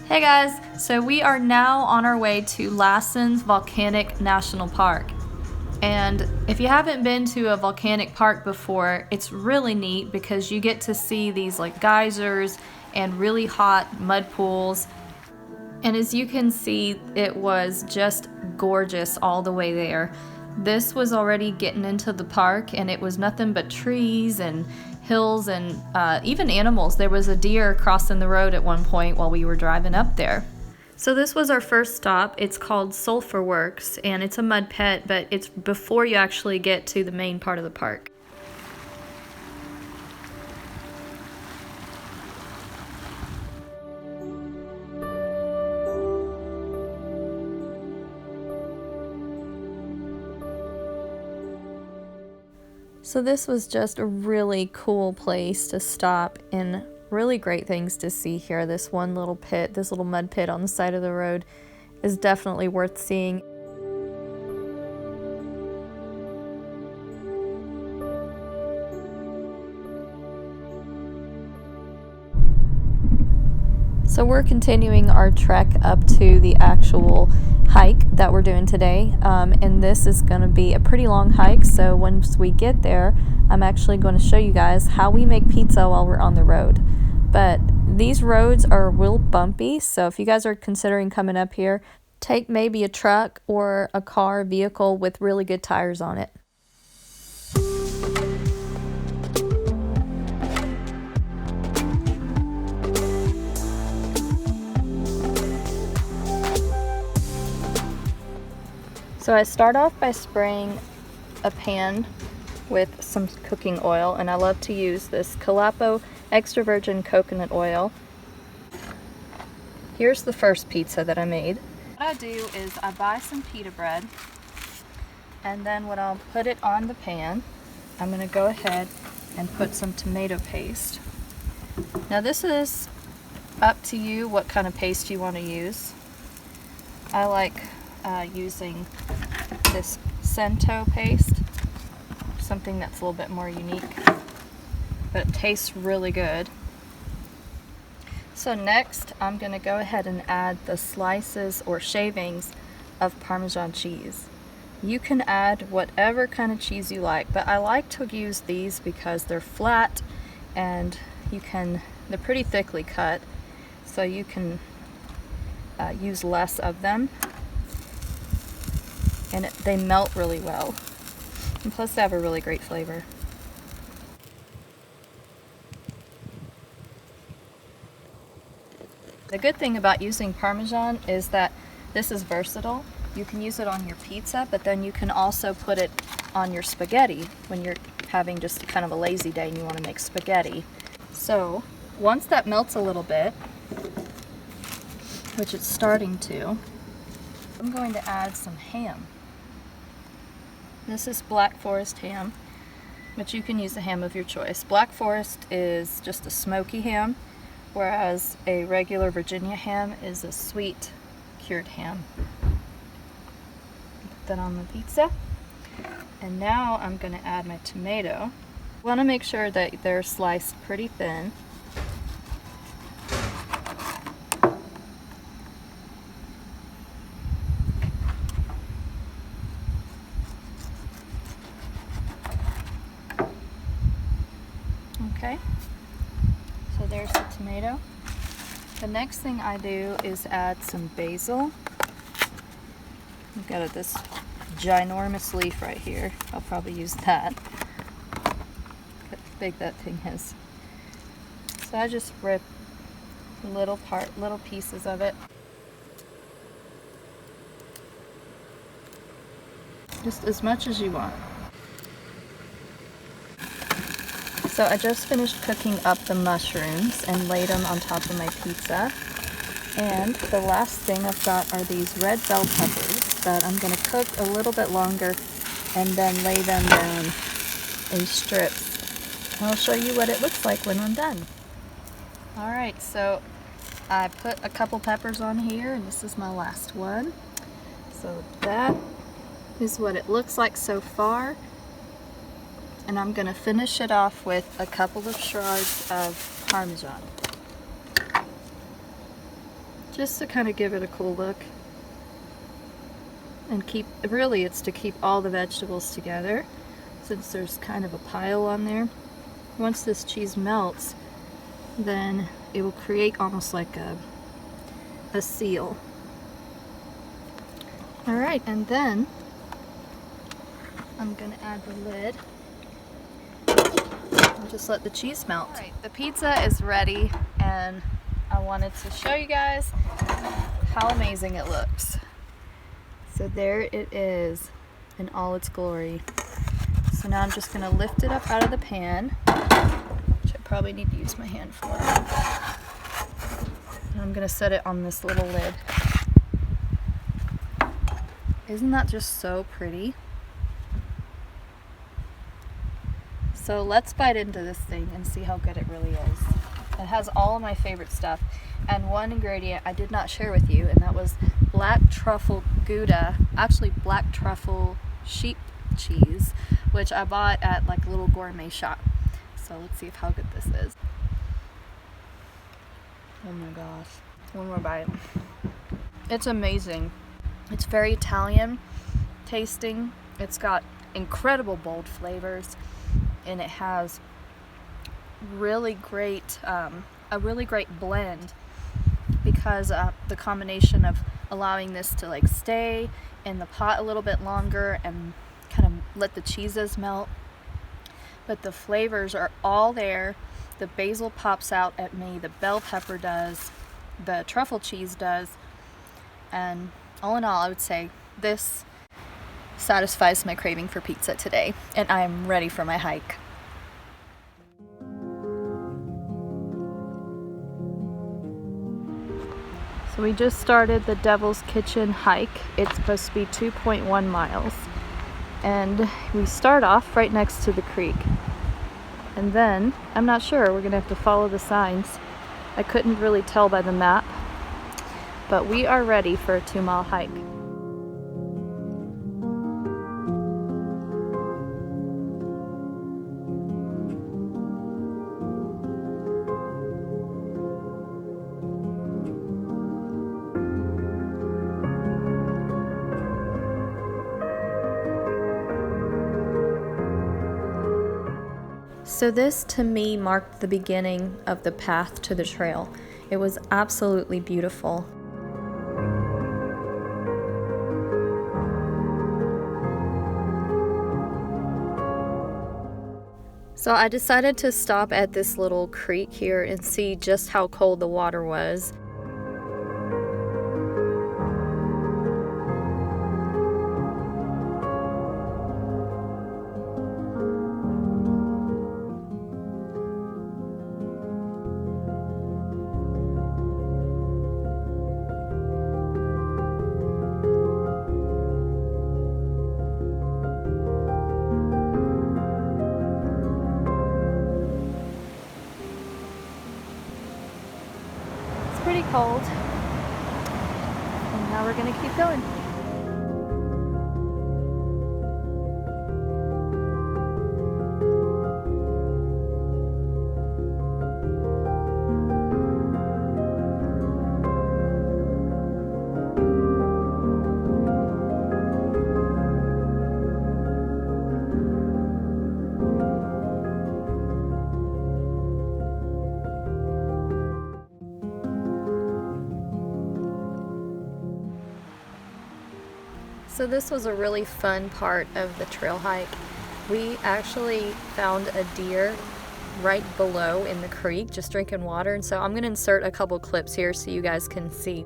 Hey guys, so we are now on our way to Lassen Volcanic National Park. And if you haven't been to a volcanic park before, it's really neat because you get to see these like geysers and really hot mud pools. And as you can see, it was just gorgeous all the way there. This was already getting into the park and it was nothing but trees and hills and even animals. There was a deer crossing the road at one point while we were driving up there. So this was our first stop. It's called Sulphur Works and it's a mud pit, but it's before you actually get to the main part of the park. So this was just a really cool place to stop and really great things to see here. This one little pit, this little mud pit on the side of the road is definitely worth seeing. So we're continuing our trek up to the actual hike that we're doing today, and this is going to be a pretty long hike, so once we get there I'm actually going to show you guys how we make pizza while we're on the road. But these roads are real bumpy, so if you guys are considering coming up here, take maybe a truck or a car vehicle with really good tires on it. So I start off by spraying a pan with some cooking oil, and I love to use this Calapo extra virgin coconut oil. Here's the first pizza that I made. What I do is I buy some pita bread, and then when I'll put it on the pan, I'm going to go ahead and put some tomato paste. Now this is up to you what kind of paste you want to use. I like using this Cento paste, something that's a little bit more unique, but it tastes really good. So next I'm going to go ahead and add the slices or shavings of Parmesan cheese. You can add whatever kind of cheese you like, but I like to use these because they're flat and they're pretty thickly cut, so you can use less of them. And they melt really well, and plus they have a really great flavor. The good thing about using Parmesan is that this is versatile. You can use it on your pizza, but then you can also put it on your spaghetti when you're having just kind of a lazy day and you want to make spaghetti. So once that melts a little bit, which it's starting to, I'm going to add some ham. This is Black Forest ham, but you can use a ham of your choice. Black Forest is just a smoky ham, whereas a regular Virginia ham is a sweet cured ham. Put that on the pizza. And now I'm going to add my tomato. I want to make sure that they're sliced pretty thin. Okay, so there's the tomato. The next thing I do is add some basil. I've got this ginormous leaf right here. I'll probably use that. Look how big that thing is. So I just rip little pieces of it. Just as much as you want. So I just finished cooking up the mushrooms and laid them on top of my pizza. And the last thing I've got are these red bell peppers that I'm going to cook a little bit longer and then lay them down in strips. And I'll show you what it looks like when I'm done. Alright, so I put a couple peppers on here, and this is my last one. So that is what it looks like so far. And I'm going to finish it off with a couple of shards of Parmesan. just to kind of give it a cool look. And really it's to keep all the vegetables together, since there's kind of a pile on there. Once this cheese melts, then it will create almost like a seal. Alright, and then I'm gonna add the lid and just let the cheese melt. Alright, the pizza is ready, and I wanted to show you guys how amazing it looks. So there it is in all its glory. So now I'm just going to lift it up out of the pan, which I probably need to use my hand for. And I'm going to set it on this little lid. Isn't that just so pretty? So let's bite into this thing and see how good it really is. It has all of my favorite stuff, and one ingredient I did not share with you, and that was black truffle Gouda, actually black truffle sheep cheese, which I bought at like a little gourmet shop. So let's see how good this is. Oh my gosh. One more bite. It's amazing. It's very Italian tasting. It's got incredible bold flavors, and it has really great a really great blend, because the combination of allowing this to like stay in the pot a little bit longer and kind of let the cheeses melt, but the flavors are all there. The basil pops out at me, the bell pepper does, the truffle cheese does, and all in all I would say this satisfies my craving for pizza today, and I am ready for my hike. So we just started the Devil's Kitchen hike. It's supposed to be 2.1 miles. And we start off right next to the creek. And then, I'm not sure, we're gonna have to follow the signs. I couldn't really tell by the map. But we are ready for a 2-mile hike. So this to me marked the beginning of the path to the trail. It was absolutely beautiful. So I decided to stop at this little creek here and see just how cold the water was. Pretty cold, and now we're gonna keep going. So this was a really fun part of the trail hike. We actually found a deer right below in the creek just drinking water, and so I'm going to insert a couple clips here so you guys can see.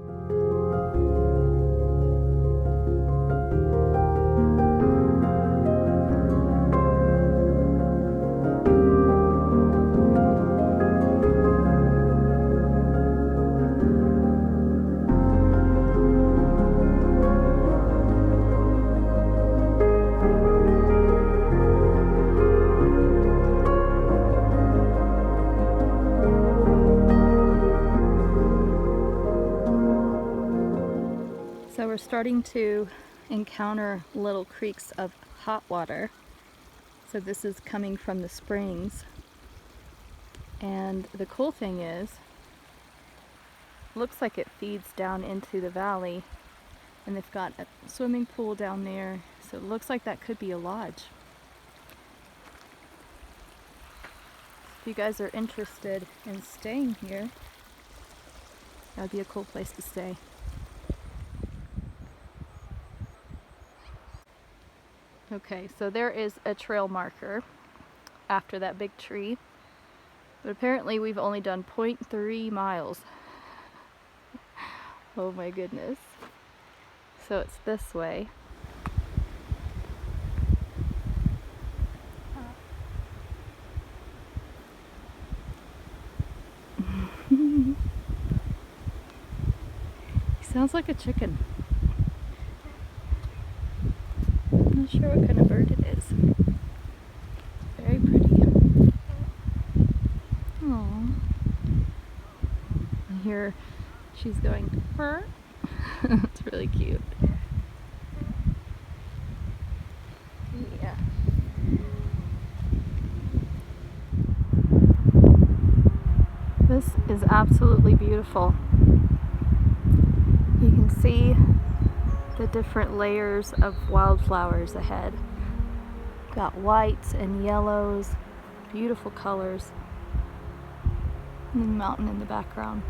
So we're starting to encounter little creeks of hot water. So this is coming from the springs. And the cool thing is, looks like it feeds down into the valley, and they've got a swimming pool down there, so it looks like that could be a lodge. If you guys are interested in staying here, that would be a cool place to stay. Okay, so there is a trail marker after that big tree, but apparently we've only done 0.3 miles. Oh my goodness. So it's this way. He sounds like a chicken. I'm not sure what kind of bird it is. Very pretty. Aww. And here she's going, "Purr." It's really cute. Yeah. This is absolutely beautiful. You can see the different layers of wildflowers ahead. Got whites and yellows, beautiful colors, and the mountain in the background.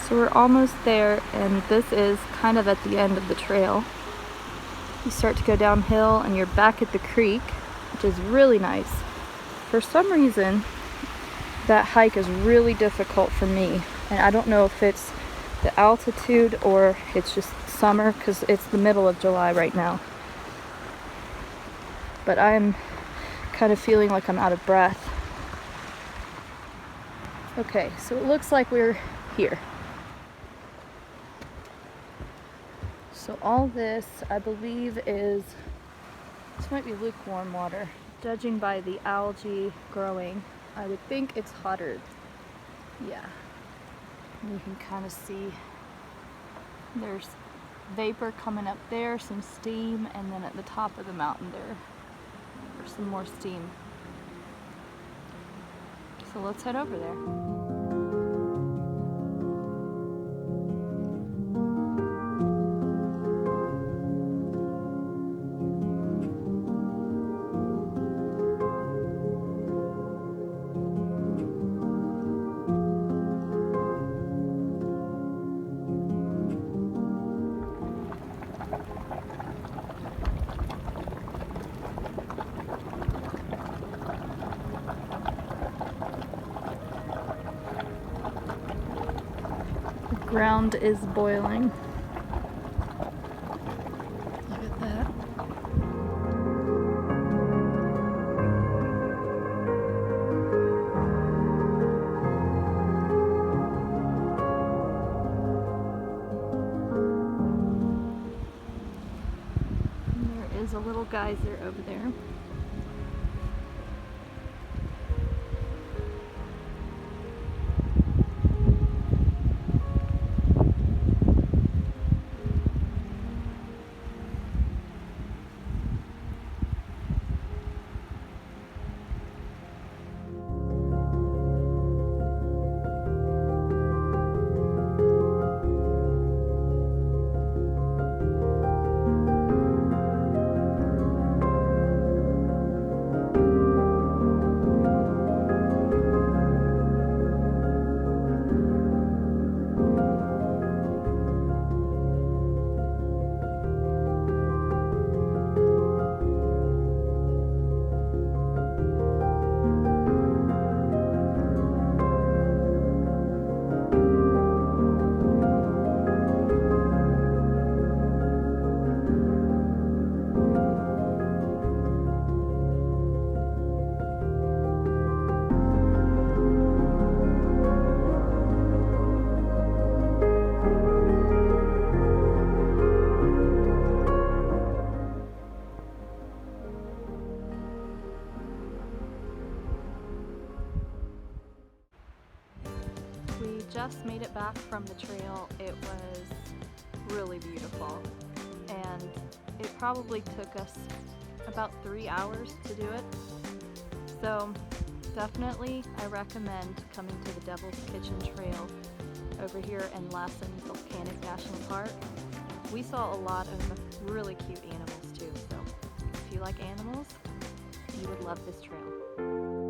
So we're almost there, and this is kind of at the end of the trail. You start to go downhill and you're back at the creek, which is really nice. For some reason, that hike is really difficult for me, and I don't know if it's the altitude or it's just summer, because it's the middle of July right now. But I'm kind of feeling like I'm out of breath. Okay, so it looks like we're here. So all this, I believe, this might be lukewarm water. Judging by the algae growing, I would think it's hotter. Yeah. And you can kind of see there's vapor coming up there, some steam, and then at the top of the mountain there's some more steam. So let's head over there. Ground is boiling. Look at that. And there is a little geyser over there. we just made it back from the trail. It was really beautiful, and it probably took us about 3 hours to do it. So definitely I recommend coming to the Devil's Kitchen Trail over here in Lassen Volcanic National Park. We saw a lot of really cute animals too, so if you like animals, you would love this trail.